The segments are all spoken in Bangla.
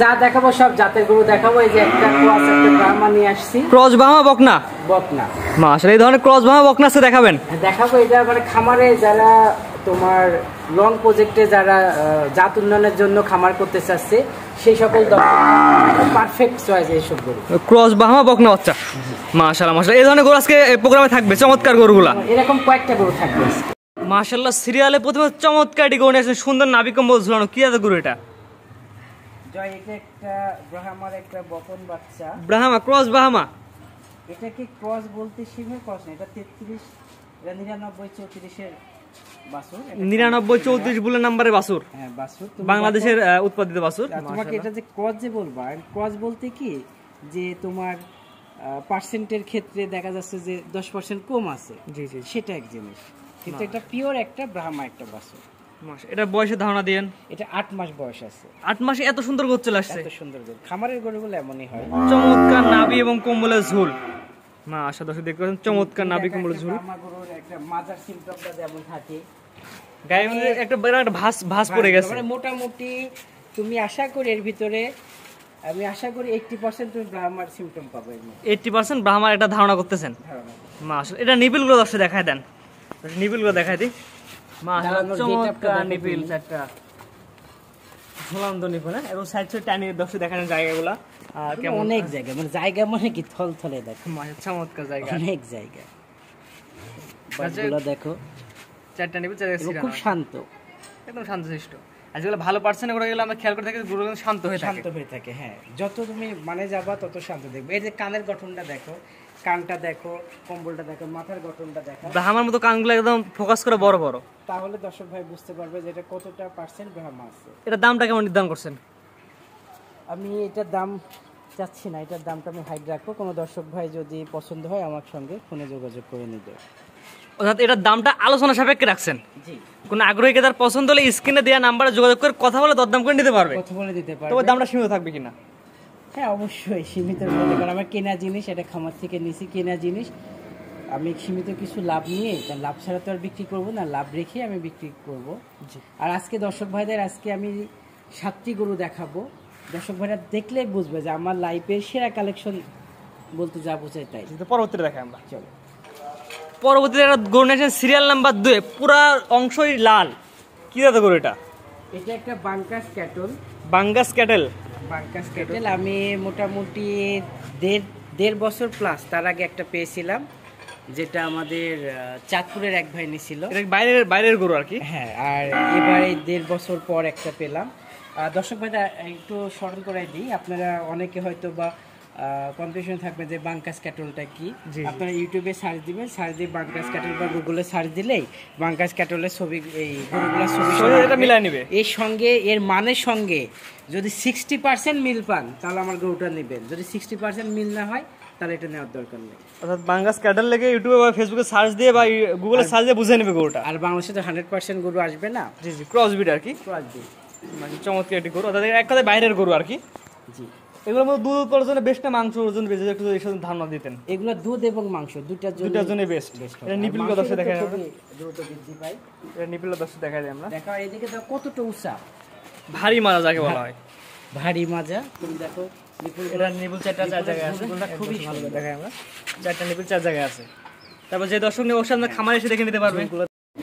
যা দেখাবো সব জাতের গরু দেখাবো। এই যে একটা ক্রস একটা ব্রাহ্মা নিয়ে আসছি। ক্রস ব্রাহ্মা বকনা বকনা মাশাআল্লাহ, এই ধরনের ক্রস ব্রাহ্মা বকনা আছে দেখাবেন? দেখাবো। এটা মানে খামারে যারা তোমার লং প্রজেক্টে যারা জাত উন্নয়নের জন্য খামার করতে চাচ্ছে সেই সকল পারফেক্ট চয়েস এইসব গরু। ক্রস ব্রাহ্মা বকনা বাচ্চা মাশাআল্লাহ মাশাআল্লাহ, এই ধরনের গরু আজকে প্রোগ্রামে থাকবে। চমৎকার গরুগুলা এরকম কয়েকটা গরু থাকবে মাশাআল্লাহ। সিরিয়ালে প্রথমে চমৎকার এটি গরু নিয়ে সুন্দর নাভি কম্বল ঝুলানো। কি আছে গরু এটা? জয়, এটা একটা ব্রাহ্মার একটা বকন বাচ্চা। ব্রাহ্মা ক্রস ব্রাহ্মা, এটাকে ক্রস বলতে শিখে ক্রস না, এটা 33 এটা 99 34 এর বাছুর। 99 34 বুলের নাম্বারের বাছুর। হ্যাঁ বাছুর, বাংলাদেশের উৎপাদিত বাছুর। তোমাকে এটা যে ক্রস যে বলবা, ক্রস বলতে কি যে তোমার পার্সেন্টের ক্ষেত্রে দেখা যাচ্ছে যে 10% কম আছে, জি জি, সেটা এক জিনিস। কিন্তু এটা পিওর একটা ব্রাহ্মা একটা বাছুর। এটা বয়সের ধারণা দিয়েন? এটা 8 মাস বয়স আছে। 8 মাসে এত সুন্দর গরু চলে আসছে। এত সুন্দর গরু, খামারের গরুগুলো এমনই হয়। চমৎকার নাভি এবং কম্বলের ঝুল। মাশাআল্লাহ, দর্শক দেখতে পাচ্ছেন চমৎকার নাভি কম্বলের ঝুল। ব্রাহ্মা গরুর একটা মাজার সিমটমটা যেমন থাকে, গায়ে মধ্যে একটা ভাঁজ পড়ে গেছে। মানে মোটামুটি তুমি আশা করি এর ভিতরে আমি আশা করি 80% তুমি ব্রাহ্মার সিমটম পাবে। 80% ব্রাহ্মার এটা ধারণা করতেছেন? মাশাআল্লাহ, এটা নিপিলগুলো দর্শক দেখায় দেন। নিপিলগুলো দেখায় দিই। মাশাআল্লাহ, চমৎকার নিপিল চারটা ঝুলন্ত নিপিল। এবং সাইড সাইড টানি দর্শক দেখানো জায়গাগুলো কেমন অনেক জায়গা, মানে জায়গা মানে কি থলথলে দেখো, চমৎকার জায়গা, অনেক জায়গা। বাছগুলো দেখো, চারটা নিপিল, খুব শান্ত, একদম শান্তশিষ্ট। আজকাল ভালো পার্সেন্ট করে গেলে আমরা খেয়াল করে থাকি গরু শান্ত হয়ে থাকে। হ্যাঁ, যত তুমি মানে যাবা তত শান্ত দেখবে। এই যে কানের গঠনটা দেখো, কানটা দেখো, কম্বলটা দেখো, মাথার গঠনটা দেখো। ব্রাহ্মার মতো কানগুলো একদম ফোকাস করে বড় বড়, তাহলে দর্শক ভাই বুঝতে পারবে যে এটা কতটা পার্সেন্ট ব্রাহ্মা আছে। এটার দামটা কেমন নির্ধারণ করছেন? আমি এটার দাম চাচ্ছি না, এটার দামটা আমি হাইড রাখবো। কোনো দর্শক ভাই যদি পছন্দ হয় আমার সঙ্গে ফোনে যোগাযোগ করে নিবে। অর্থাৎ এটার দামটা আলোচনা সাপেক্ষে রাখছেন? জি। কোন আগ্রহীকে তার পছন্দ হলে স্ক্রিনে দেওয়া নাম্বারে যোগাযোগ করে কথা বলে দরদাম করে নিতে পারবে। কথা বলে দিতে পারবে। তবে দামটা সীমিত থাকবে কিনা? হ্যাঁ অবশ্যই সীমিত মধ্যে, কারণ আমার কেনা জিনিস, এটা খামার থেকে নিছি কেনা জিনিস। আমি সীমিত কিছু লাভ নিয়ে, কারণ লাভ ছাড়া তো আর বিক্রি করবো না, লাভ রেখে আমি বিক্রি করব। আর আজকে দর্শক ভাইদের আজকে আমি 7টি গরু দেখাবো। দর্শক ভাইরা দেখলে বুঝবে যে আমার লাইফের সেরা কালেকশন বলতে যা বোঝাই তাই। পরবর্তীতে দেখাই আমরা। চলো পরবর্তীতে একটা গরু নিয়েছেন সিরিয়াল নাম্বার 2, পুরা অংশই লাল। কি জাতের গরু এটা? এটা একটা বাঙ্কাস ক্যাটল। বাঙ্গাস ক্যাটেল? বাঙ্কাস ক্যাটেল আমি মোটামুটি দেড় বছর প্লাস তার আগে একটা পেয়েছিলাম, যেটা আমাদের চাঁদপুরের এক ভাই নিছিল। বাইরের গরু আর কি। হ্যাঁ, আর এবারে 1.5 বছর পর একটা পেলাম। দর্শক ভাইরা একটু স্মরণ করাই দিই, আপনারা অনেকে হয়তো বা কনফিউশন থাকবে যে বাঙ্কাস ক্যাটলটা কি। আপনারা ইউটিউবে সার্চ দিবেন, সার্চ দিয়ে বাঙ্কাস ক্যাটল বা গুগলে সার্চ দিলেই বাঙ্কাস ক্যাটলের ছবি, এই গরুগুলোর ছবি এটা মিলাই নেবে। এর সঙ্গে এর মানের সঙ্গে যদি 60% মিল পান তাহলে আমার গরুটা নেবেন, যদি 60% মিল না হয় তাহলে এটা নেওয়ার দরকার নেই। অর্থাৎ বাঙ্গাস ক্যাটল লেগে ইউটিউবে বা ফেসবুকে সার্চ দিয়ে বা গুগলে সার্চ দিয়ে বুঝে নেবে গরুটা। আর বাংলাদেশে তো 100% গরু আসবে না। জি জি, ক্রস ব্রিড আর কি। ক্রস ব্রিড মানে চমৎকার একটি গরু, অর্থাৎ এক কথায় বাইরের গরু আর কি। জি। এগুলোর মধ্যে দুধ উৎপাদনের বেস্ট না মাংস ওজন বেশি, একটু এই সব ধারণা দিতেন? এগুলো দুধ এবং মাংস দুটার জন্য বেস্ট। এটা নিপিল দর্শক দেখা যায়, দ্রুত বৃদ্ধি পায়। এটা নিপিল দর্শক দেখা যায় আমরা। দেখো এদিকে তো কতটা উঁচা, ভারী মাজা যাকে বলা হয়, ভারী মাজা। তুমি দেখো এটা নিপিল চার জায়গায় আছে, খুবই ভালো দেখায় আমরা। 4টা নিপিল 4 জায়গায় আছে। তারপর যে দর্শক নিয়ে ওর সামনে খামারে এসে দেখে নিতে পারবে।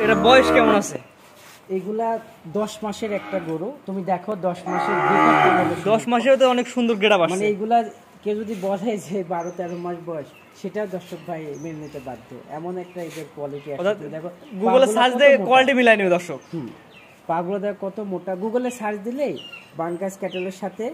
এটা বয়স কেমন আছে? এগুলা 10 মাসের একটা গরু। তুমি দেখো 10 মাসের 10 মাসেও তো অনেক সুন্দর গেটআপ আছে। মানে এগুলা কেউ যদি বলে যে 12-13 মাস বয়স, সেটা দর্শক ভাই মেনে নিতে বাধ্য, এমন একটা এদের কোয়ালিটি আছে। দেখো গুগলে সার্চ দিয়ে কোয়ালিটি মিলাই নেবে দর্শক। পাগুলো দেখো কত মোটা। গুগলে সার্চ দিলেই বাঙ্কাস ক্যাটেলের সাথে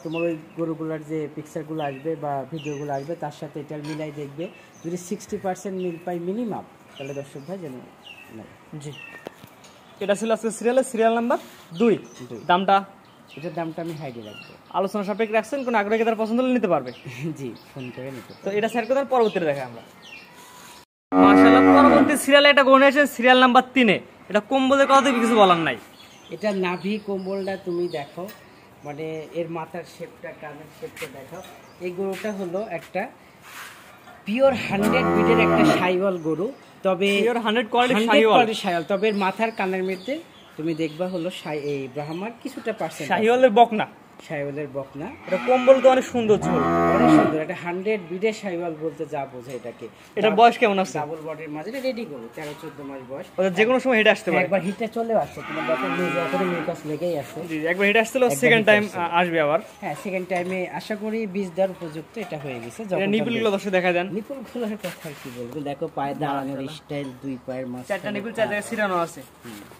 তোমার ওই গরুগুলোর যে পিকচারগুলো আসবে বা ভিডিওগুলো আসবে তার সাথে এটা মিলাই দেখবে। যদি 60% মিল পাই মিনিমাম, তাহলে দর্শক ভাই যেন জি। এটা ছিল আজকে সিরিয়াল নাম্বার 2। দামটা? এটার দামটা আমি হাইডে রাখবো। আলোচনা সাপেক্ষে রাখছেন, কোন আগ্রহী তার পছন্দ হলে নিতে পারবে। জি, ফোন করে নিতে। তো এটা স্যার কথা পরবর্তীতে দেখাই আমরা। মাশাআল্লাহ, পরবর্তী সিরিয়ালে এটা গরু নিয়েছেন সিরিয়াল নাম্বার 3। এটা কম্বলের কথা তো কিছু বলার নাই। এটা নাভি কম্বলটা তুমি দেখো, মানে এর মাথার শেপটা, কানের শেপটা দেখো। এই গরুটা হলো একটা পিওর 100 ব্রিডের একটা শাহিওয়াল গরু, তবে পিওর 100 কোয়ালিটি শাহিওয়াল। তবে মাথার কানের মধ্যে তুমি দেখবা হলো এই ব্রাহ্মার কিছুটা পার্সেন্ট শাহিওয়ালের বকনা। শাহিওয়ালের বকনা। এটা কম্বল তো অনেক সুন্দর ঝোল, অনেক সুন্দর। এটা 100 বিডের শাহিওয়াল বলতে যা বোঝায় এটাকে। এটার বয়স কেমন আছে? ডাবল বডির মাঝে রেডি করো, 13-14 মাস বয়স। ওটা যে কোনো সময় হিটে আসতে পারে। একবার হিটে চলে আসছে, তোমার দেখো নিজে এখন মিউকাস লেগেই আছে। জি, একবার হিটে আসছিল, সেকেন্ড টাইম আসবে আবার। হ্যাঁ, সেকেন্ড টাইমে আশা করি বীজ দেওয়ার উপযুক্ত এটা হয়ে গেছে। এটা নিপিলগুলো দর্শক দেখা দেন। নিপুলগুলোর কথা আর কি বলবো, দেখো পায়ে দাঁড়ানোর স্টাইল, দুই পায়ের মাছ, 4টা নিপিল 4 জায়গায় ছিটানো আছে।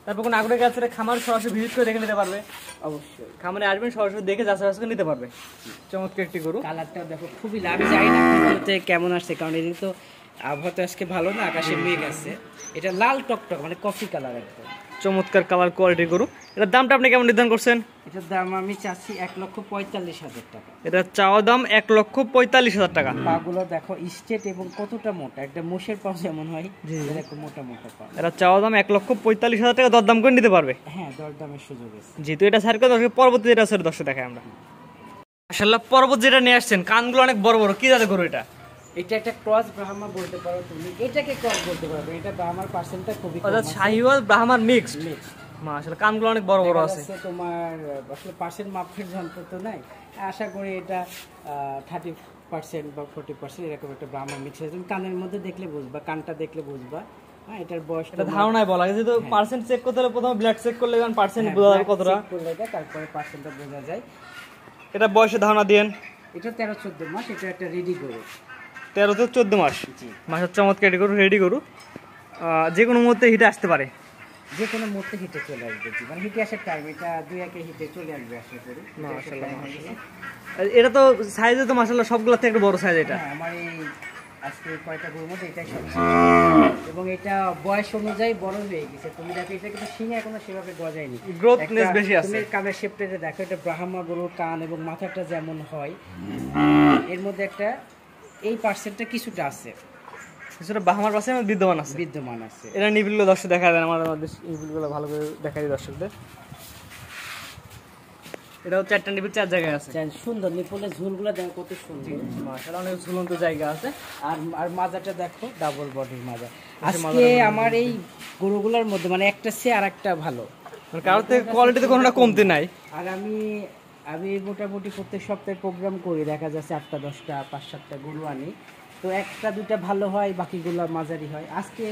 তারপর কোন আগ্রহী আছে খামার সরাসরি ভিজিট করে দেখে নিতে পারবে। অবশ্যই খামারে আসবেন, সরাসরি দেখে যাচাই বাছাই করে নিতে পারবে। চমৎকার একটি গরু। কালারটা দেখো খুবই লাভ, জানি না আপনাদের কেমন আসছে, কারণ এদিকে তো আবহাওয়া তো আজকে ভালো না, আকাশে মেঘ আছে। এটা লাল টকটক মানে কফি কালার একদম চমৎকার কালার কোয়ালিটির গরু। এটার দামটা আপনি কেমন নির্ধারণ করছেন? এটার দাম আমি চাচ্ছি 1,45,000 টাকা। এটা চাওয়া দাম 1,45,000 টাকা। পাগুলো দেখো স্টেট এবং কতটা মোটা, একটা মোষের পা যেমন হয় এরকম মোটা মোটা পা। এটা চাওয়া দাম 1,45,000 টাকা, দরদাম করে নিতে পারবে। হ্যাঁ, দরদামের সুযোগ আছে। যেহেতু এটা স্যার দর্শক পরবর্তী যেটা স্যার দর্শক দেখাই আমরা। মাশাআল্লাহ, পর্বত যেটা নিয়ে আসছেন, কানগুলো অনেক বড় বড়, কি জাতের গরু এটা? এটা একটা ক্রস ব্রাহ্মা বলতে পারো তুমি, এটাকে ক্রস বলতে পারবে। এটা ব্রাহ্মার পার্সেন্টটা খুবই কম অর্থাৎ আছে। শাহিওয়াল ব্রাহ্মার মিক্সড। Mixed। মাশাআল্লাহ, কানগুলো অনেক বড় বড় আছে। তোমার আসলে পার্সেন্ট মাপের যন্ত্র তো নাই, আশা করি এটা 30% বা 40% এরকম একটা ব্রাহ্মা মিক্স আছে। তুমি কানের মধ্যে দেখলে বুঝবা, কানটা দেখলে বুঝবা। হ্যাঁ, এটার বয়স এটা ধারণায় বলা যায়, যেহেতু পার্সেন্ট চেক করতে হলে প্রথমে ব্লাড চেক করলে পার্সেন্ট বোঝা যাবে কতটা। তারপরে পার্সেন্টটা বোঝা যায়। এটা বয়সে ধারণা দেন। এটা 13-14 মাস, এটা একটা রেডি গরু। 13 থেকে 14 মাস। জি, মাসের চমৎকার গরু, রেডি গরু, যে কোনো মুহূর্তে হিটে আসতে পারে। যে কোনো মুহূর্তে হিটে চলে আসবে। জি, মানে হিটে আসার টাইম এটা 2-1 হিটে চলে আসবে আশা করি। মাশাআল্লাহ, মাশাআল্লাহ। এটা তো সাইজে তো মাশাআল্লাহ সবগুলো থেকে একটু বড় সাইজ এটা। হ্যাঁ, আমার এই আজকে কয়টা গরুর মধ্যে এটাই সবচেয়ে, এবং এটা বয়স অনুযায়ী বড় হয়ে গেছে। তুমি দেখো এটা কিন্তু শিং এখনো সেভাবে গজায়নি, গ্রোথনেস বেশি আছে। তুমি কানের শেপটা দেখো, এটা ব্রাহ্মা গরুর কান এবং মাথাটা যেমন হয়, এর মধ্যে একটা এই পার্সেন্টটা কিছুটা আছে, কিছুটা বাহামার পাশে বিদ্যমান আছে। বিদ্যমান আছে। এটা নিবিলগুলো দর্শক দেখা দেন, আমাদের নিবিলগুলো ভালো করে দেখা দিই দর্শকদের। এটাও 4টা নিবিল 4 জায়গায় আছে। সুন্দর নিপলের ঝুলগুলো দেখো কত সুন্দর, মাশাআল্লাহ, অনেক ঝুলন্ত জায়গা আছে। আর মাজাটা দেখো ডাবল বডির মাজা। আজকে আমার এই গরুগুলোর মধ্যে মানে একটা সে আর একটা ভালো, মানে কারোর থেকে কোয়ালিটিতে কোনোটা কমতি নাই। আর আমি মোটামুটি প্রত্যেক সপ্তাহে প্রোগ্রাম করি, দেখা যাচ্ছে 8টা 10টা 5-7টা গরু আনি, তো 1টা 2টা ভালো হয়, বাকিগুলো মাঝারি হয়। আজকে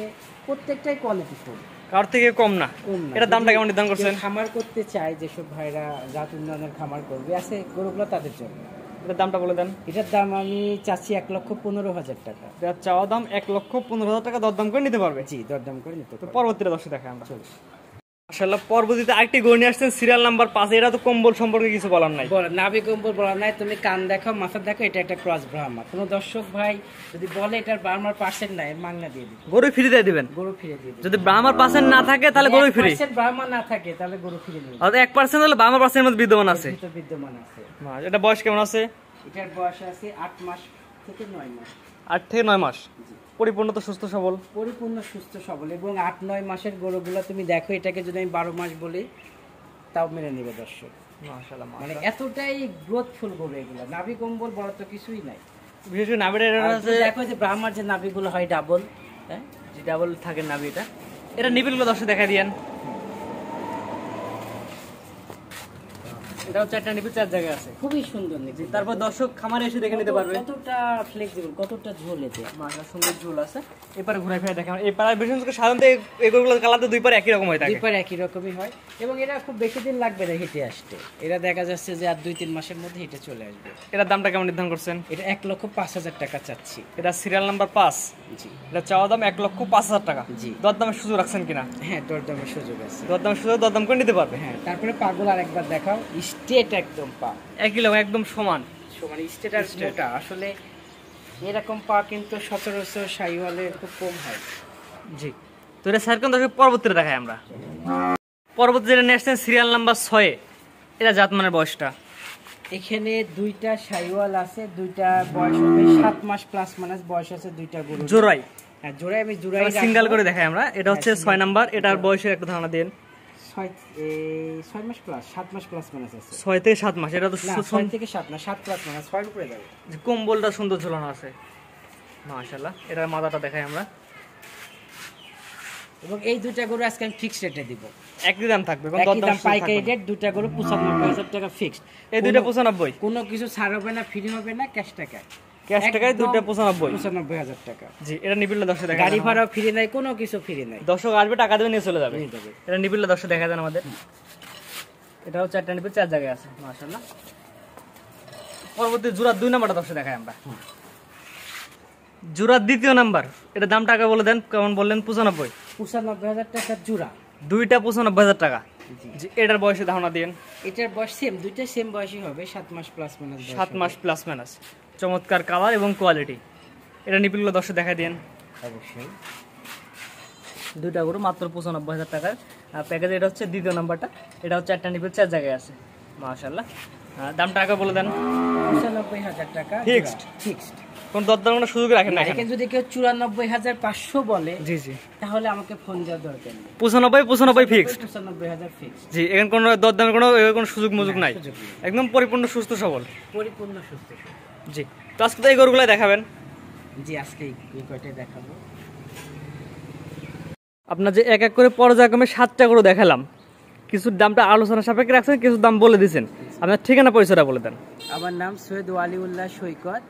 প্রত্যেকটাই কোয়ালিটি ফুল, কারোর থেকে কম না। কম না। এটার দামটা কেমন নির্ধারণ করছেন? খামার করতে চায় যেসব ভাইরা জাত উন্নয়নের খামার করবে আছে গরুগুলো, তাদের জন্য। এটার দামটা বলে দেন। এটার দাম আমি চাচ্ছি 1,15,000 টাকা। এটার চাওয়া দাম 1,15,000 টাকা, দরদাম করে নিতে পারবে। জি, দরদাম করে নিতে তো পারবে। পরবর্তীতে দর্শক দেখাই আমরা। মাশাআল্লাহ, পরবর্তীতে আরেকটি গরু নিয়ে আসছেন সিরিয়াল নাম্বার 5। এটা তো কম্বল সম্পর্কে কিছু বলার নাই। নাভি কম্বল বলার নাই, তুমি কান দেখো, মাথা দেখো, এটা একটা ক্রস ব্রাহ্মা। কোনো দর্শক ভাই যদি বলে এটার ব্রাহ্মার পার্সেন্ট নাই, মাংনা দিয়ে দিবে, গরু ফ্রি দিয়ে দিবেন। গরু ফিরে দিয়ে দিবে। যদি ব্রাহ্মার পার্সেন্ট না থাকে তাহলে গরু ফ্রি, 1% ব্রাহ্মা না থাকে তাহলে গরু ফিরে দিবে। অর্থাৎ 1% হলে ব্রাহ্মার পার্সেন্টের মধ্যে বিদ্যমান আছে। ভিতর বিদ্যমান আছে। এটা বয়স কেমন আছে? এটার বয়স আছে 8 মাস থেকে 9 মাস। 8 থেকে 9 মাস, পরিপূর্ণ তো সুস্থ সবল, পরিপূর্ণ সুস্থ সবল। এবং 8-9 মাসের গরুগুলো তুমি দেখো, এটাকে যদি আমি 12 মাস বলি তাও মেনে নিবে দর্শক। মাশাআল্লাহ, মানে এতটাই গ্রোথফুল গরু এগুলো, নাভি কম্বল বলার তো কিছুই নাই। বিশেষ করে নাভিটা আর আছে, তুমি দেখো যে ব্রাহ্মার যে নাভিগুলো হয় ডাবল, হ্যাঁ, যে ডাবল থাকে নাভি। এটা নিবিলগুলো দর্শক দেখা দিয়েন। এটাও 4টা নিবিল 4 জায়গায় আছে, খুবই সুন্দর নিবি। তারপর দর্শক খামারে এসে দেখে নিতে পারবে। কতটা ফ্লেক্সিবল, কতটা ঝোল এতে, মাশাআল্লাহ, সুন্দর ঝোল আছে। এবারে ঘুরে ফিরে দেখেন, এই পাড়ায় বিশেষ করে সাধারণত এগুলো কালার তো দুই পারে একই রকম হয়ে থাকে, দুই পারে একই রকমই হয়। এবং এরা খুব বেশি দিন লাগবে না হেঁটে আসতে, এরা দেখা যাচ্ছে যে আর 2-3 মাসের মধ্যে হেঁটে চলে আসবে। এটার দামটা কেমন নির্ধারণ করছেন? এটা 1,05,000 টাকা চাচ্ছি। এটা সিরিয়াল নাম্বার 5। জি, এটা চাওয়া দাম 1,05,000 টাকা। জি। দরদামের সুযোগ রাখছেন কিনা? হ্যাঁ, দরদামের সুযোগ আছে। দরদামের সুযোগ, দরদাম করে নিতে পারবে। হ্যাঁ, তারপরে পাগুলো আরেকবার দেখাও, স্ট্রেট একদম পা, একই লোক একদম সমান। মানে স্ট্রেট আর মোটা। আসলে এরকম পা কিন্তু সচরাচর শাহিওয়ালের খুব কম হয়। জি, তো এটা স্যার কোন দর্শক পরবর্তীতে দেখাই আমরা। পরবর্তী যেটা নিয়ে আসছেন সিরিয়াল নাম্বার 6। এটা জাতমানের বয়সটা, এখানে 2টা শাহিওয়াল আছে, 2টা বয়স হবে 7 মাস প্লাস মাইনাস বয়স আছে 2টা গরু জোড়াই। হ্যাঁ, জোড়াই। আমি জোড়াই সিঙ্গেল করে দেখাই আমরা। এটা হচ্ছে 6 নাম্বার। এটার বয়সের একটা ধারণা দেন। 6 মাস প্লাস, 7 মাস প্লাস মাইনাস আছে। 6 থেকে 7 মাস। এটা তো না, 6 থেকে 7 না, 7 প্লাস মাইনাস 6 উপরে যাবে। কম্বলটা সুন্দর ঝোলানো আছে, মাশাআল্লাহ। এটার মাথাটা দেখাই আমরা। এবং এই দুইটা গরু আজকে আমি ফিক্সড রেটে দিব। একই দাম থাকবে, কোনো একই দরদাম দাম পাইকারি রেট, দুইটা গরু 95,000 টাকা ফিক্সড। এই দুইটা 95, কোনো কিছু ছাড় হবে না, ফ্রি হবে না, ক্যাশ টাকা। ক্যাশ টাকায় দুইটা 95, 95,000 টাকা। জি এটা নিবিড় দর্শক দেখা গাড়ি ভাড়া ফ্রি নাই, কোনো কিছু ফ্রি নাই। দর্শক আসবে টাকা দেবে নিয়ে চলে যাবে। নিয়ে যাবে। এটা নিবিড় দর্শক দেখা দেন আমাদের। এটা হচ্ছে একটা নিবিড় 4 জায়গায় আছে মাশাআল্লাহ। পরবর্তী জোড়া 2 নাম্বারটা দর্শক দেখাই আমরা। জোড়া দ্বিতীয় নাম্বার, এটা দাম টাকা বলে দেন, কেমন বললেন? 95, 95,000 টাকা জোড়া, দুইটা 95,000 টাকা। জি এটার বয়সে ধারণা দিন। এটার বয়স সেম, দুইটা সেম বয়সই হবে, 7 মাস প্লাস মাইনাস। 7 মাস প্লাস মাইনাস। চমৎকার কালার এবং কোয়ালিটি। এটা নিপিলগুলো দর্শক দেখা দেন। অবশ্যই দুইটা গরু মাত্র 95,000 টাকার প্যাকেজ। এটা হচ্ছে দ্বিতীয় নাম্বারটা, এটা হচ্ছে একটা নিপিল 4 জায়গায় আছে মাশাআল্লাহ। দাম টাকা বলে দেন। 95,000 টাকা ফিক্সড। ফিক্সড, কোন দরদাম কোনো সুযোগ রাখেন না এখানে যদি কেউ 94,500 বলে, জি জি, তাহলে আমাকে ফোন দেওয়ার দরকার নেই। 95 ফিক্সড। 95,000 ফিক্সড। জি এখানে কোনো দরদামের কোনো সুযোগ মুযোগ নাই, একদম পরিপূর্ণ সুস্থ সবল, পরিপূর্ণ সুস্থ। জি তো আজকে তো এই গরুগুলো দেখাবেন। জি আজকে এই কয়টাই দেখাবো। আপনার যে এক এক করে পর্যায়ক্রমে 7টা গরু দেখালাম, কিছু দামটা আলোচনা সাপেক্ষে রাখছেন, কিছু দাম বলে দিয়েছেন। আপনার ঠিকানা পরিচয়টা বলে দেন। আমার নাম সৈয়দ ওয়ালিউল্লাহ সৈকত।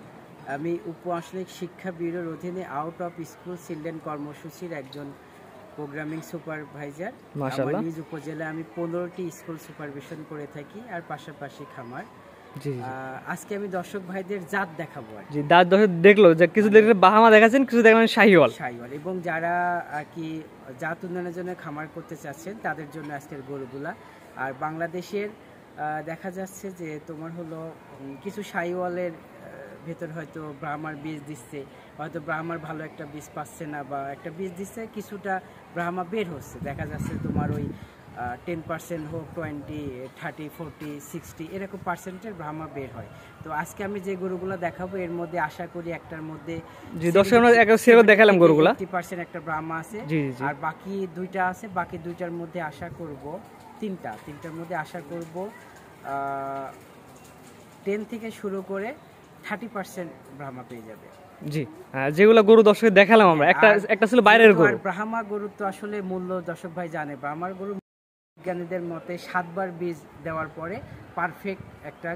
আমি উপ-আঞ্চলিক শিক্ষা ব্যুরোর অধীনে আউট অফ স্কুল চিলড্রেন কর্মসূচির একজন প্রোগ্রামিং সুপারভাইজার। মাশাআল্লাহ। নিজ উপজেলায় আমি 15টি স্কুল সুপারভিশন করে থাকি, আর পাশাপাশি খামার। জি আজকে আমি দর্শক ভাইদের জাত দেখাবো আর জি, দাঁত দর্শক দেখলো যে কিছু দেখলে বাহামা দেখাচ্ছেন, কিছু দেখলেন শাহিওয়াল। শাহিওয়াল, এবং যারা আর কি জাত উন্নয়নের জন্য খামার করতে চাচ্ছেন তাদের জন্য আজকের গরুগুলা। আর বাংলাদেশের দেখা যাচ্ছে যে তোমার হলো কিছু শাহিওয়ালের ভেতর হয়তো ব্রাহ্মার বীজ দিচ্ছে, হয়তো ব্রাহ্মার ভালো একটা বীজ পাচ্ছে না, বা একটা বীজ দিচ্ছে কিছুটা ব্রাহ্মা বের হচ্ছে, দেখা যাচ্ছে তোমার ওই 10% হোক, 20, 30, 40, 60 এরকম পার্সেন্টের ব্রাহ্মা বের হয়। তো আজকে আমি যে গরুগুলো দেখাবো এর মধ্যে আশা করি একটার মধ্যে জি দর্শক আমরা এক সেভাবে দেখালাম গরুগুলা, 80% একটা ব্রাহ্মা আছে। জি জি, আর বাকি দুইটা আছে, বাকি দুইটার মধ্যে আশা করব তিনটার মধ্যে আশা করব 10 থেকে শুরু করে 30% ব্রাহ্মা পেয়ে যাবে। জি যেগুলো গরু দর্শক দেখালাম আমরা, একটা ছিল বাইরের গরু। আর ব্রাহ্মা গরুর তো আসলে মূল্য দর্শক ভাই জানে, ব্রাহ্মার গরু বিজ্ঞানীদের মতে 7 বার বীজ দেওয়ার পরে পারফেক্ট একটা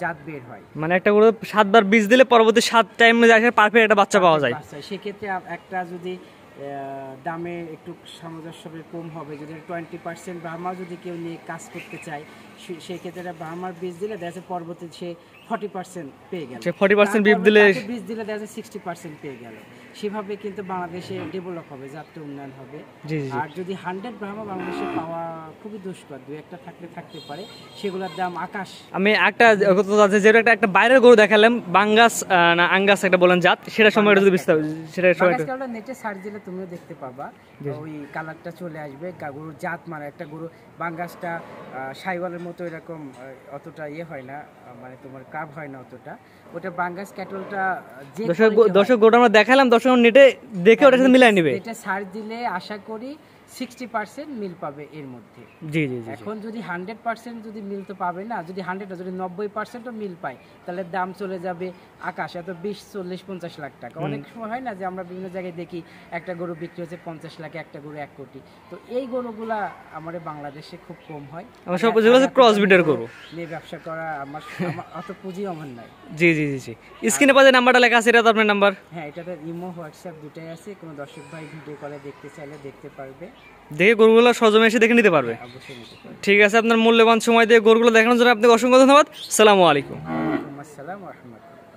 জাত বের হয়। মানে একটা গরু 7 বার বীজ দিলে পরবর্তী 7 টাইমে আসে পারফেক্ট একটা বাচ্চা পাওয়া যায়। সেক্ষেত্রে একটা যদি দামে একটু সামঞ্জস্য কম হবে, যদি 20% ব্রাহ্মা যদি কেউ নিয়ে কাজ করতে চায়, সেই ক্ষেত্রে ব্রাহ্মার বীজ দিলে দেখা যাচ্ছে পরবর্তী সে 40% পেয়ে গেল, 40% বীজ দিলে দেখা যাচ্ছে 60% পেয়ে গেল। সেভাবে কিন্তু বাংলাদেশে ডেভেলপ হবে, জাতীয় উন্নয়ন হবে। আর যদি 100 ব্রাহ্মা বাংলাদেশে পাওয়া খুবই দুষ্কর, দু একটা থাকতে পারে, সেগুলোর দাম আকাশ। আমি একটা যেটা একটা বাইরের গরু দেখালাম, বাঙ্গাস না আঙ্গাস একটা বলেন জাত, সেটা সময় যদি বিস্তারিত সেটা সময় নেটে সার্চ দিলে তুমিও দেখতে পাবা, ওই কালারটা চলে আসবে। গরুর জাত মানে একটা গরু বাঙ্গাসটা শাইওয়ালের মতো এরকম অতটা হয় না, মানে তোমার কার্ভ হয় না অতটা, ওটা বাঙ্গাস ক্যাটলটা। যে দর্শক গোটা আমরা দেখালাম, দর্শক নেটে দেখে ওটার সাথে মিলাই নেবে। এটা সার্চ দিলে আশা করি 60% মিল পাবে এর মধ্যে। জি জি, এখন যদি 100% যদি মিল তো পাবে না, যদি 90% মিল পায় তাহলে দাম চলে যাবে আকাশ, এত 20, 40, 50 লাখ টাকা। অনেক সময় হয় না যে আমরা বিভিন্ন জায়গায় দেখি একটা গরু বিক্রি হচ্ছে 50 লাখে, একটা গরু 1 কোটি। তো এই গরুগুলা আমাদের বাংলাদেশে খুব কম হয়। আমার সব যেগুলো ক্রস ব্রিডের গরু নিয়ে ব্যবসা করা আমার অত পুঁজি আমার নাই। জি জি জি, স্ক্রিনে পাশে নাম্বারটা লেখা আছে, এটা তো আপনার নাম্বার? হ্যাঁ, এটাতে ইমো হোয়াটসঅ্যাপ দুটাই আছে, কোনো দর্শক ভাই ভিডিও কলে দেখতে চাইলে দেখতে পারবে, দেখে গরুগুলো সজমে এসে দেখে নিতে পারবে। অবশ্যই নিতে পারবে। ঠিক আছে, আপনার মূল্যবান সময় দিয়ে গরুগুলো দেখানোর জন্য আপনাকে অসংখ্য ধন্যবাদ। আসসালামু আলাইকুম। ওয়া আলাইকুম আসসালাম ওয়া রাহমাতুল্লাহ।